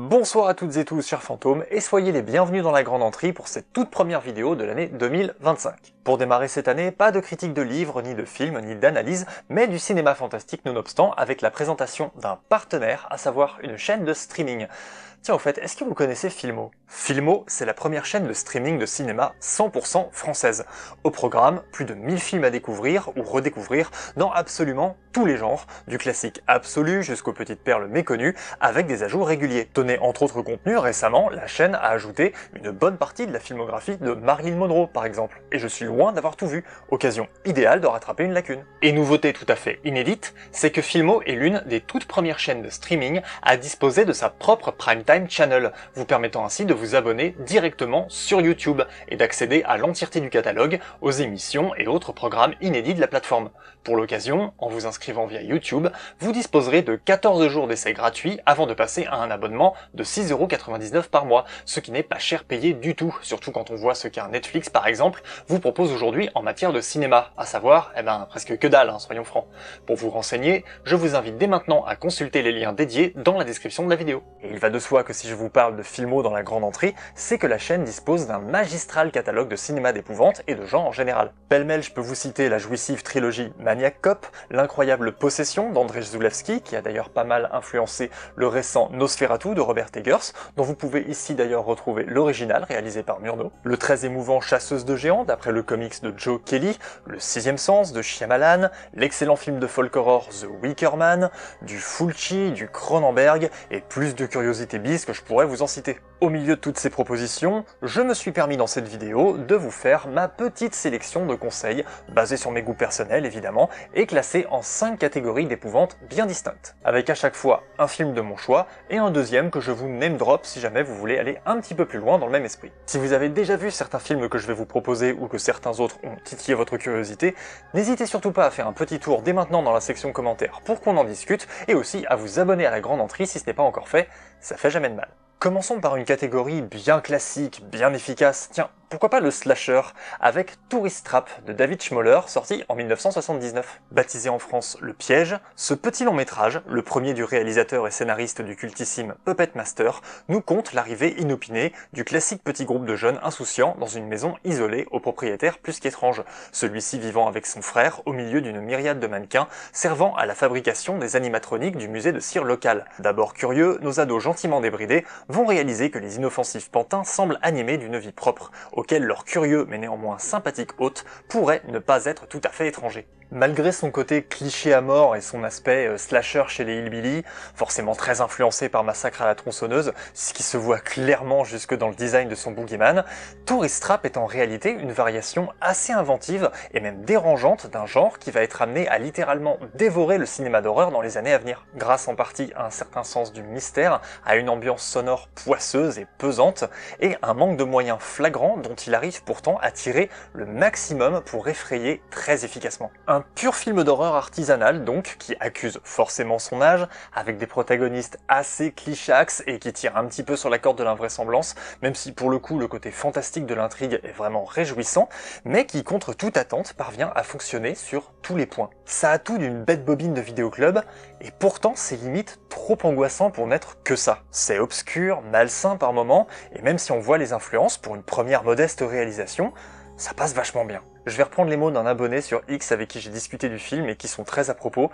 Bonsoir à toutes et tous chers fantômes et soyez les bienvenus dans la grande entrée pour cette toute première vidéo de l'année 2025. Pour démarrer cette année, pas de critique de livres, ni de films, ni d'analyse, mais du cinéma fantastique nonobstant avec la présentation d'un partenaire, à savoir une chaîne de streaming. Tiens au fait, est-ce que vous connaissez Filmo? Filmo, c'est la première chaîne de streaming de cinéma 100% française. Au programme, plus de 1000 films à découvrir ou redécouvrir dans absolument tous les genres, du classique absolu jusqu'aux petites perles méconnues, avec des ajouts réguliers. Tenez, entre autres contenus, récemment, la chaîne a ajouté une bonne partie de la filmographie de Marilyn Monroe, par exemple. Et je suis loin d'avoir tout vu. Occasion idéale de rattraper une lacune. Et nouveauté tout à fait inédite, c'est que Filmo est l'une des toutes premières chaînes de streaming à disposer de sa propre Primetime Channel, vous permettant ainsi de vous abonner directement sur YouTube et d'accéder à l'entièreté du catalogue, aux émissions et autres programmes inédits de la plateforme. Pour l'occasion, en vous inscrivant via YouTube, vous disposerez de 14 jours d'essai gratuits avant de passer à un abonnement de 6,99€ par mois, ce qui n'est pas cher payé du tout, surtout quand on voit ce qu'un Netflix par exemple vous propose aujourd'hui en matière de cinéma, à savoir, presque que dalle, soyons francs. Pour vous renseigner, je vous invite dès maintenant à consulter les liens dédiés dans la description de la vidéo. Et il va de soi que si je vous parle de Filmo dans la grande entrée, c'est que la chaîne dispose d'un magistral catalogue de cinéma d'épouvante et de genre en général. Pêle-mêle, je peux vous citer la jouissive trilogie Maniac Cop, l'incroyable Possession d'Andrzej Zulawski, qui a d'ailleurs pas mal influencé le récent Nosferatu de Robert Eggers, dont vous pouvez ici d'ailleurs retrouver l'original réalisé par Murnau, le très émouvant Chasseuse de géants d'après le comics de Joe Kelly, le Sixième Sens de Shyamalan, l'excellent film de folk horror The Wicker Man, du Fulci, du Cronenberg, et plus de curiosités bis que je pourrais vous en citer. Au milieu de toutes ces propositions, je me suis permis dans cette vidéo de vous faire ma petite sélection de conseils, basés sur mes goûts personnels évidemment, et classés en 5 catégories d'épouvante bien distinctes. Avec à chaque fois un film de mon choix, et un deuxième que je vous name drop si jamais vous voulez aller un petit peu plus loin dans le même esprit. Si vous avez déjà vu certains films que je vais vous proposer ou que certains autres ont titillé votre curiosité, n'hésitez surtout pas à faire un petit tour dès maintenant dans la section commentaires pour qu'on en discute, et aussi à vous abonner à la grande entrée si ce n'est pas encore fait, ça fait jamais de mal. Commençons par une catégorie bien classique, bien efficace, tiens, pourquoi pas le slasher, avec Tourist Trap de David Schmoller, sorti en 1979. Baptisé en France Le Piège, ce petit long métrage, le premier du réalisateur et scénariste du cultissime Puppet Master, nous conte l'arrivée inopinée du classique petit groupe de jeunes insouciants dans une maison isolée aux propriétaires plus qu'étranges, celui-ci vivant avec son frère au milieu d'une myriade de mannequins servant à la fabrication des animatroniques du musée de cire local. D'abord curieux, nos ados gentiment débridés vont réaliser que les inoffensifs pantins semblent animés d'une vie propre, auquel leur curieux mais néanmoins sympathique hôte pourrait ne pas être tout à fait étranger. Malgré son côté cliché à mort et son aspect slasher chez les Hillbilly, forcément très influencé par Massacre à la tronçonneuse, ce qui se voit clairement jusque dans le design de son boogeyman, Tourist Trap est en réalité une variation assez inventive et même dérangeante d'un genre qui va être amené à littéralement dévorer le cinéma d'horreur dans les années à venir. Grâce en partie à un certain sens du mystère, à une ambiance sonore poisseuse et pesante, et un manque de moyens flagrants dont il arrive pourtant à tirer le maximum pour effrayer très efficacement. Un pur film d'horreur artisanal donc, qui accuse forcément son âge, avec des protagonistes assez clichax et qui tirent un petit peu sur la corde de l'invraisemblance, même si pour le coup le côté fantastique de l'intrigue est vraiment réjouissant, mais qui contre toute attente parvient à fonctionner sur tous les points. Ça a tout d'une bête bobine de vidéoclub, et pourtant c'est limite trop angoissant pour n'être que ça. C'est obscur, malsain par moments, et même si on voit les influences pour une première modeste réalisation, ça passe vachement bien. Je vais reprendre les mots d'un abonné sur X avec qui j'ai discuté du film et qui sont très à propos.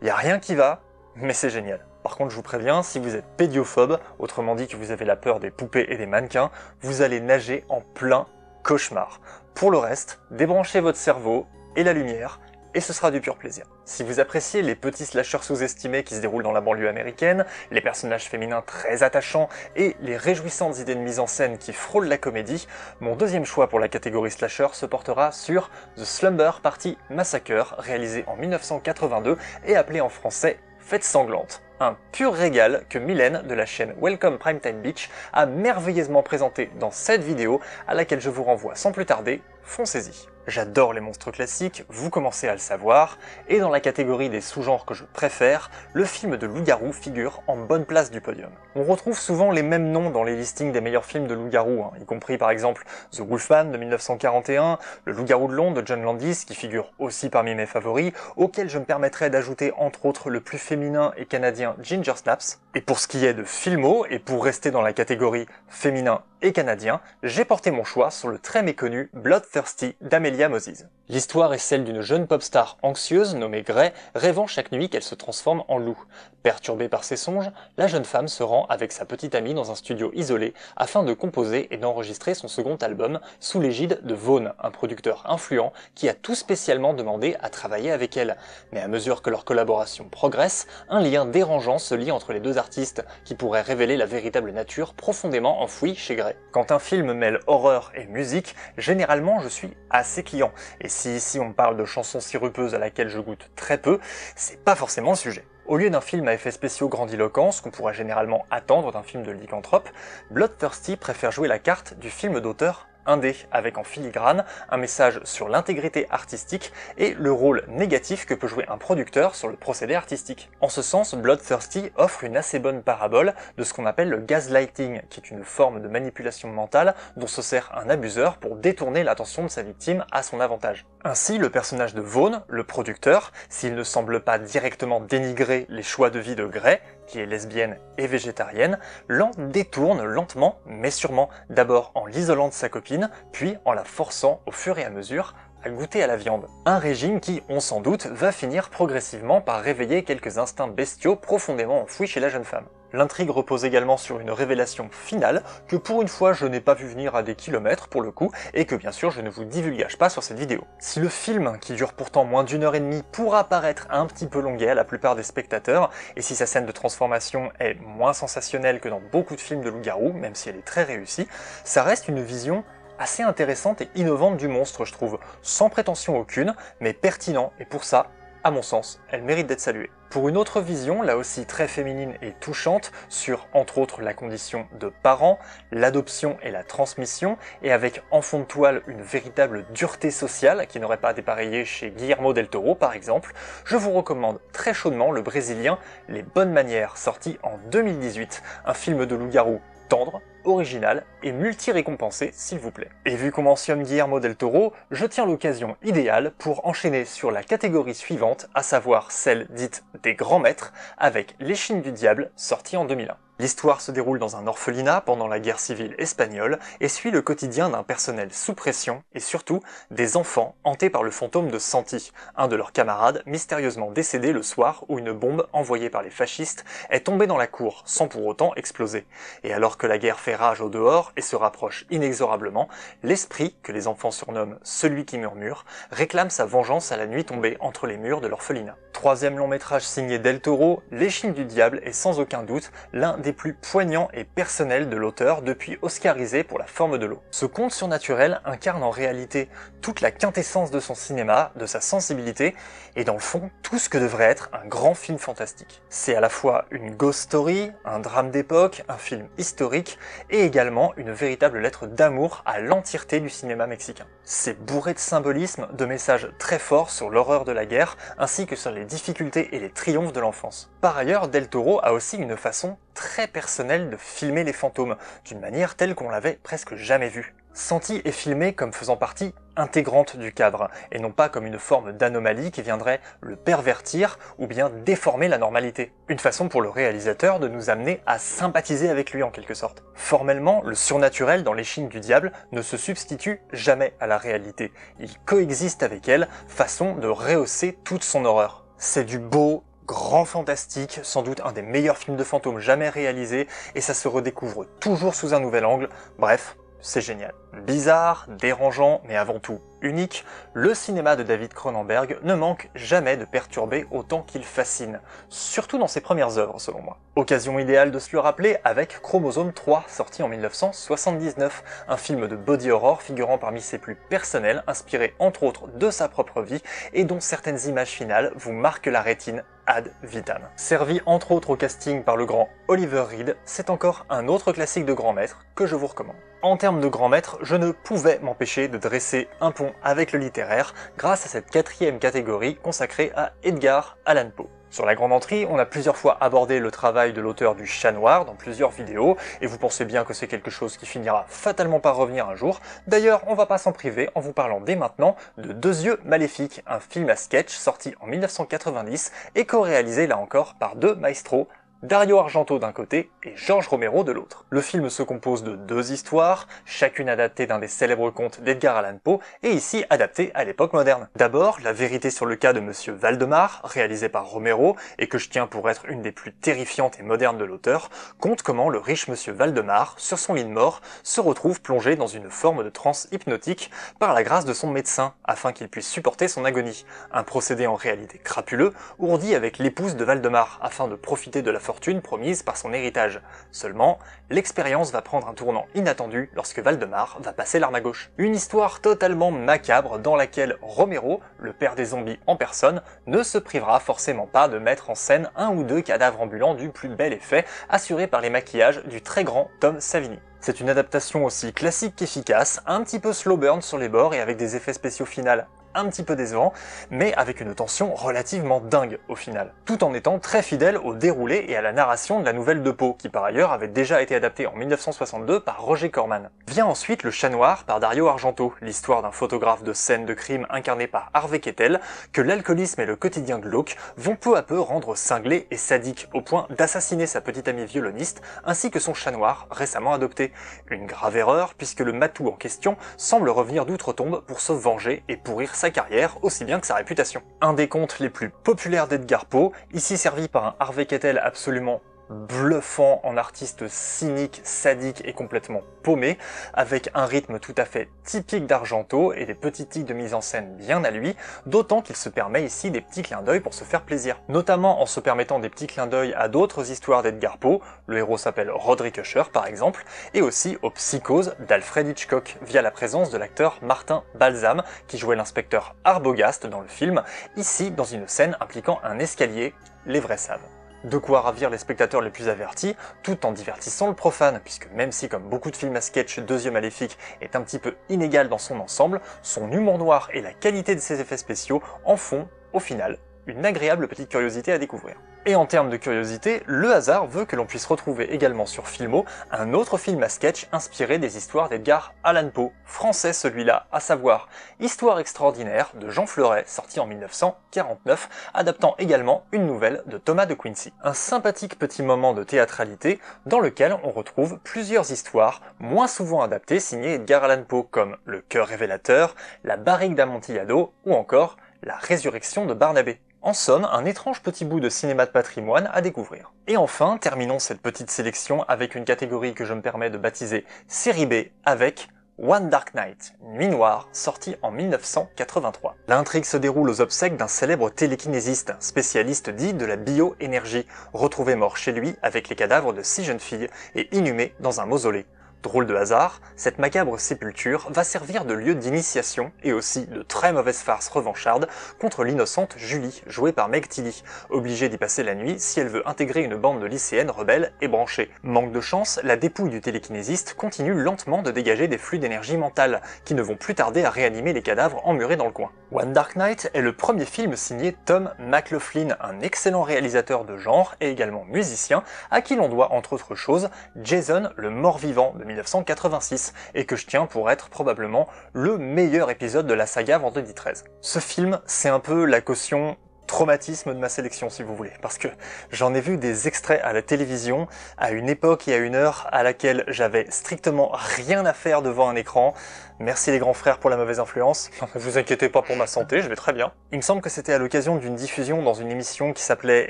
Y a rien qui va, mais c'est génial. Par contre, je vous préviens, si vous êtes pédiophobe, autrement dit que vous avez la peur des poupées et des mannequins, vous allez nager en plein cauchemar. Pour le reste, débranchez votre cerveau et la lumière, et ce sera du pur plaisir. Si vous appréciez les petits slashers sous-estimés qui se déroulent dans la banlieue américaine, les personnages féminins très attachants et les réjouissantes idées de mise en scène qui frôlent la comédie, mon deuxième choix pour la catégorie slasher se portera sur The Slumber Party Massacre, réalisé en 1982 et appelé en français Fête sanglante. Un pur régal que Mylène de la chaîne Welcome Primetime Beach a merveilleusement présenté dans cette vidéo à laquelle je vous renvoie sans plus tarder. foncez-y. J'adore les monstres classiques, vous commencez à le savoir, et dans la catégorie des sous-genres que je préfère, le film de loup-garou figure en bonne place du podium. On retrouve souvent les mêmes noms dans les listings des meilleurs films de loup-garou, y compris par exemple The Wolfman de 1941, Le loup-garou de Londres de John Landis, qui figure aussi parmi mes favoris, auquel je me permettrai d'ajouter entre autres le plus féminin et canadien Ginger Snaps. Et pour ce qui est de Filmo, et pour rester dans la catégorie féminin et canadien, j'ai porté mon choix sur le très méconnu Bloodthirsty d'Amelia Moses. L'histoire est celle d'une jeune pop star anxieuse nommée Grey, rêvant chaque nuit qu'elle se transforme en loup. Perturbée par ses songes, la jeune femme se rend avec sa petite amie dans un studio isolé afin de composer et d'enregistrer son second album sous l'égide de Vaughn, un producteur influent qui a tout spécialement demandé à travailler avec elle. Mais à mesure que leur collaboration progresse, un lien dérangeant se lie entre les deux artistes qui pourrait révéler la véritable nature profondément enfouie chez Grey. Quand un film mêle horreur et musique, généralement je suis assez client. Et si ici on parle de chansons sirupeuses à laquelle je goûte très peu, c'est pas forcément le sujet. Au lieu d'un film à effets spéciaux grandiloquents, ce qu'on pourrait généralement attendre d'un film de lycanthrope, Bloodthirsty préfère jouer la carte du film d'auteur indé, avec en filigrane un message sur l'intégrité artistique et le rôle négatif que peut jouer un producteur sur le procédé artistique. En ce sens, Bloodthirsty offre une assez bonne parabole de ce qu'on appelle le gaslighting, qui est une forme de manipulation mentale dont se sert un abuseur pour détourner l'attention de sa victime à son avantage. Ainsi, le personnage de Vaughn, le producteur, s'il ne semble pas directement dénigrer les choix de vie de Grey, qui est lesbienne et végétarienne, l'en détourne lentement mais sûrement, d'abord en l'isolant de sa copine, puis en la forçant au fur et à mesure à goûter à la viande. Un régime qui, on s'en doute, va finir progressivement par réveiller quelques instincts bestiaux profondément enfouis chez la jeune femme. L'intrigue repose également sur une révélation finale que pour une fois je n'ai pas vu venir à des kilomètres pour le coup et que bien sûr je ne vous divulgage pas sur cette vidéo. Si le film, qui dure pourtant moins d'1 h 30, pourra paraître un petit peu longuet à la plupart des spectateurs, et si sa scène de transformation est moins sensationnelle que dans beaucoup de films de loup-garou, même si elle est très réussie, ça reste une vision assez intéressante et innovante du monstre, je trouve, sans prétention aucune, mais pertinent, et pour ça, à mon sens, elle mérite d'être saluée. Pour une autre vision, là aussi très féminine et touchante, sur entre autres la condition de parents, l'adoption et la transmission, et avec en fond de toile une véritable dureté sociale qui n'aurait pas dépareillé chez Guillermo del Toro par exemple, je vous recommande très chaudement le brésilien Les Bonnes Manières, sorti en 2018, un film de loup-garou tendre, original et multi-récompensé s'il vous plaît. Et vu qu'on mentionne Guillermo del Toro, je tiens l'occasion idéale pour enchaîner sur la catégorie suivante, à savoir celle dite des grands maîtres, avec L'Échine du Diable, sorti en 2001. L'histoire se déroule dans un orphelinat pendant la guerre civile espagnole et suit le quotidien d'un personnel sous pression et surtout des enfants hantés par le fantôme de Santi, un de leurs camarades mystérieusement décédé le soir où une bombe envoyée par les fascistes est tombée dans la cour sans pour autant exploser. Et alors que la guerre fait rage au dehors et se rapproche inexorablement, l'esprit, que les enfants surnomment celui qui murmure, réclame sa vengeance à la nuit tombée entre les murs de l'orphelinat. Troisième long métrage signé Del Toro, L'Échine du Diable est sans aucun doute l'un des plus poignants et personnels de l'auteur depuis oscarisé pour La Forme de l'eau. Ce conte surnaturel incarne en réalité toute la quintessence de son cinéma, de sa sensibilité, et dans le fond, tout ce que devrait être un grand film fantastique. C'est à la fois une ghost story, un drame d'époque, un film historique, et également une véritable lettre d'amour à l'entièreté du cinéma mexicain. C'est bourré de symbolisme, de messages très forts sur l'horreur de la guerre, ainsi que sur les difficultés et les triomphes de l'enfance. Par ailleurs, Del Toro a aussi une façon très personnelle de filmer les fantômes, d'une manière telle qu'on l'avait presque jamais vu. Santi est filmé comme faisant partie intégrante du cadre, et non pas comme une forme d'anomalie qui viendrait le pervertir ou bien déformer la normalité. Une façon pour le réalisateur de nous amener à sympathiser avec lui en quelque sorte. Formellement, le surnaturel dans L'Échine du Diable ne se substitue jamais à la réalité. Il coexiste avec elle, façon de rehausser toute son horreur. C'est du beau, grand fantastique, sans doute un des meilleurs films de fantômes jamais réalisés, et ça se redécouvre toujours sous un nouvel angle, bref, c'est génial. Bizarre, dérangeant, mais avant tout unique, le cinéma de David Cronenberg ne manque jamais de perturber autant qu'il fascine, surtout dans ses premières œuvres selon moi. Occasion idéale de se le rappeler avec Chromosome 3, sorti en 1979, un film de body horror figurant parmi ses plus personnels, inspiré entre autres de sa propre vie et dont certaines images finales vous marquent la rétine ad vitam. Servi entre autres au casting par le grand Oliver Reed, c'est encore un autre classique de grand maître que je vous recommande. En termes de grand maître, je ne pouvais m'empêcher de dresser un pont avec le littéraire grâce à cette quatrième catégorie consacrée à Edgar Allan Poe. Sur la grande entrée, on a plusieurs fois abordé le travail de l'auteur du Chat Noir dans plusieurs vidéos, et vous pensez bien que c'est quelque chose qui finira fatalement par revenir un jour. D'ailleurs, on va pas s'en priver en vous parlant dès maintenant de Deux yeux maléfiques, un film à sketch sorti en 1990 et co-réalisé là encore par deux maestros, Dario Argento d'un côté et George Romero de l'autre. Le film se compose de deux histoires, chacune adaptée d'un des célèbres contes d'Edgar Allan Poe, et ici adaptée à l'époque moderne. D'abord, La vérité sur le cas de Monsieur Valdemar, réalisé par Romero, et que je tiens pour être une des plus terrifiantes et modernes de l'auteur, conte comment le riche Monsieur Valdemar, sur son lit de mort, se retrouve plongé dans une forme de transe hypnotique par la grâce de son médecin, afin qu'il puisse supporter son agonie. Un procédé en réalité crapuleux, ourdi avec l'épouse de Valdemar, afin de profiter de la fortune promise par son héritage. Seulement, l'expérience va prendre un tournant inattendu lorsque Valdemar va passer l'arme à gauche. Une histoire totalement macabre dans laquelle Romero, le père des zombies en personne, ne se privera forcément pas de mettre en scène un ou deux cadavres ambulants du plus bel effet, assurés par les maquillages du très grand Tom Savini. C'est une adaptation aussi classique qu'efficace, un petit peu slow burn sur les bords et avec des effets spéciaux finaux un petit peu décevants, mais avec une tension relativement dingue au final, tout en étant très fidèle au déroulé et à la narration de la nouvelle de Poe, qui par ailleurs avait déjà été adaptée en 1962 par Roger Corman. Vient ensuite Le Chat Noir par Dario Argento, l'histoire d'un photographe de scènes de crime incarné par Harvey Keitel, que l'alcoolisme et le quotidien glauque vont peu à peu rendre cinglé et sadique, au point d'assassiner sa petite amie violoniste, ainsi que son chat noir récemment adopté. Une grave erreur, puisque le matou en question semble revenir d'outre-tombe pour se venger et pourrir sa carrière aussi bien que sa réputation. Un des contes les plus populaires d'Edgar Poe, ici servi par un Harvey Keitel absolument bluffant en artiste cynique, sadique et complètement paumé, avec un rythme tout à fait typique d'Argento et des petits tics de mise en scène bien à lui, d'autant qu'il se permet ici des petits clins d'œil pour se faire plaisir. Notamment en se permettant des petits clins d'œil à d'autres histoires d'Edgar Poe, le héros s'appelle Roderick Usher par exemple, et aussi aux psychoses d'Alfred Hitchcock, via la présence de l'acteur Martin Balsam, qui jouait l'inspecteur Arbogast dans le film, ici dans une scène impliquant un escalier, les vrais savent. De quoi ravir les spectateurs les plus avertis, tout en divertissant le profane, puisque même si comme beaucoup de films à sketch, Deux yeux maléfiques est un petit peu inégal dans son ensemble, son humour noir et la qualité de ses effets spéciaux en font, au final, une agréable petite curiosité à découvrir. Et en termes de curiosité, le hasard veut que l'on puisse retrouver également sur Filmo un autre film à sketch inspiré des histoires d'Edgar Allan Poe, français celui-là, à savoir Histoire extraordinaire de Jean Fleuret, sorti en 1949, adaptant également une nouvelle de Thomas de Quincey. Un sympathique petit moment de théâtralité dans lequel on retrouve plusieurs histoires moins souvent adaptées signées Edgar Allan Poe, comme Le cœur révélateur, La barrique d'Amontillado ou encore La résurrection de Barnabé. En somme, un étrange petit bout de cinéma de patrimoine à découvrir. Et enfin, terminons cette petite sélection avec une catégorie que je me permets de baptiser série B avec One Dark Night, Nuit Noire, sorti en 1983. L'intrigue se déroule aux obsèques d'un célèbre télékinésiste, spécialiste dit de la bioénergie, retrouvé mort chez lui avec les cadavres de 6 jeunes filles et inhumé dans un mausolée. Drôle de hasard, cette macabre sépulture va servir de lieu d'initiation et aussi de très mauvaise farce revancharde contre l'innocente Julie, jouée par Meg Tilly, obligée d'y passer la nuit si elle veut intégrer une bande de lycéennes rebelles et branchées. Manque de chance, la dépouille du télékinésiste continue lentement de dégager des flux d'énergie mentale, qui ne vont plus tarder à réanimer les cadavres emmurés dans le coin. One Dark Night est le premier film signé Tom McLoughlin, un excellent réalisateur de genre et également musicien, à qui l'on doit entre autres choses Jason le mort-vivant de 1986, et que je tiens pour être probablement le meilleur épisode de la saga Vendredi 13. Ce film, c'est un peu la caution traumatisme de ma sélection si vous voulez, parce que j'en ai vu des extraits à la télévision à une époque et à une heure à laquelle j'avais strictement rien à faire devant un écran. Merci les grands frères pour la mauvaise influence. Ne vous inquiétez pas pour ma santé, je vais très bien. Il me semble que c'était à l'occasion d'une diffusion dans une émission qui s'appelait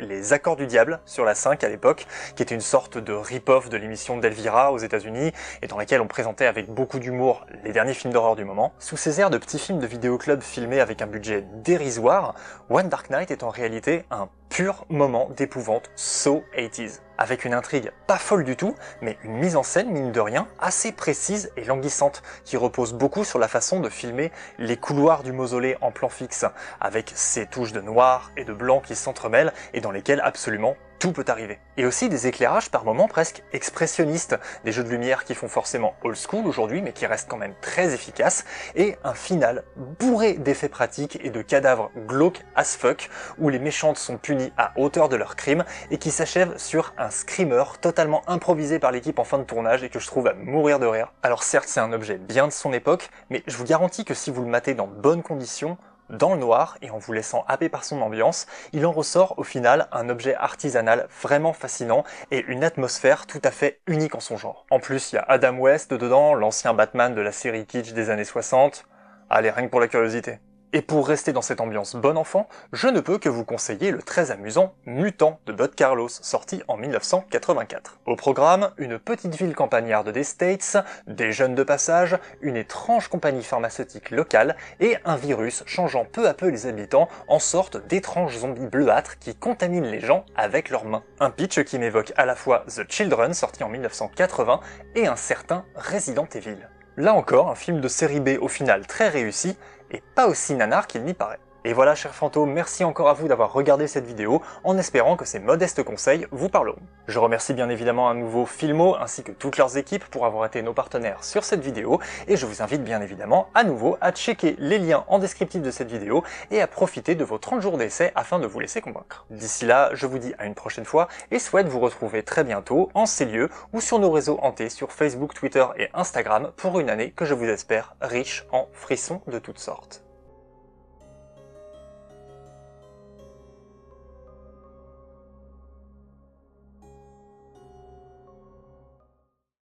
Les Accords du Diable sur la 5 à l'époque, qui était une sorte de rip-off de l'émission d'Elvira aux États-Unis et dans laquelle on présentait avec beaucoup d'humour les derniers films d'horreur du moment. Sous ces airs de petits films de vidéoclub filmés avec un budget dérisoire, One Dark Night Night est en réalité un pur moment d'épouvante so 80s. Avec une intrigue pas folle du tout, mais une mise en scène, mine de rien, assez précise et languissante, qui repose beaucoup sur la façon de filmer les couloirs du mausolée en plan fixe, avec ces touches de noir et de blanc qui s'entremêlent et dans lesquelles absolument tout peut arriver. Et aussi des éclairages par moments presque expressionnistes, des jeux de lumière qui font forcément old school aujourd'hui mais qui restent quand même très efficaces, et un final bourré d'effets pratiques et de cadavres glauques as fuck, où les méchantes sont punies à hauteur de leurs crimes et qui s'achève sur un screamer totalement improvisé par l'équipe en fin de tournage et que je trouve à mourir de rire. Alors certes c'est un objet bien de son époque, mais je vous garantis que si vous le matez dans de bonnes conditions, dans le noir et en vous laissant happer par son ambiance, il en ressort au final un objet artisanal vraiment fascinant et une atmosphère tout à fait unique en son genre. En plus, il y a Adam West dedans, l'ancien Batman de la série kitsch des années 60. Allez, rien que pour la curiosité. Et pour rester dans cette ambiance bon enfant, je ne peux que vous conseiller le très amusant Mutant de Bud Carlos, sorti en 1984. Au programme, une petite ville campagnarde des States, des jeunes de passage, une étrange compagnie pharmaceutique locale et un virus changeant peu à peu les habitants en sorte d'étranges zombies bleuâtres qui contaminent les gens avec leurs mains. Un pitch qui m'évoque à la fois The Children, sorti en 1980, et un certain Resident Evil. Là encore, un film de série B au final très réussi, et pas aussi nanar qu'il n'y paraît. Et voilà, chers fantômes, merci encore à vous d'avoir regardé cette vidéo, en espérant que ces modestes conseils vous parleront. Je remercie bien évidemment à nouveau Filmo, ainsi que toutes leurs équipes pour avoir été nos partenaires sur cette vidéo, et je vous invite bien évidemment à nouveau à checker les liens en descriptif de cette vidéo, et à profiter de vos 30 jours d'essai afin de vous laisser convaincre. D'ici là, je vous dis à une prochaine fois, et souhaite vous retrouver très bientôt en ces lieux, ou sur nos réseaux hantés sur Facebook, Twitter et Instagram, pour une année que je vous espère riche en frissons de toutes sortes.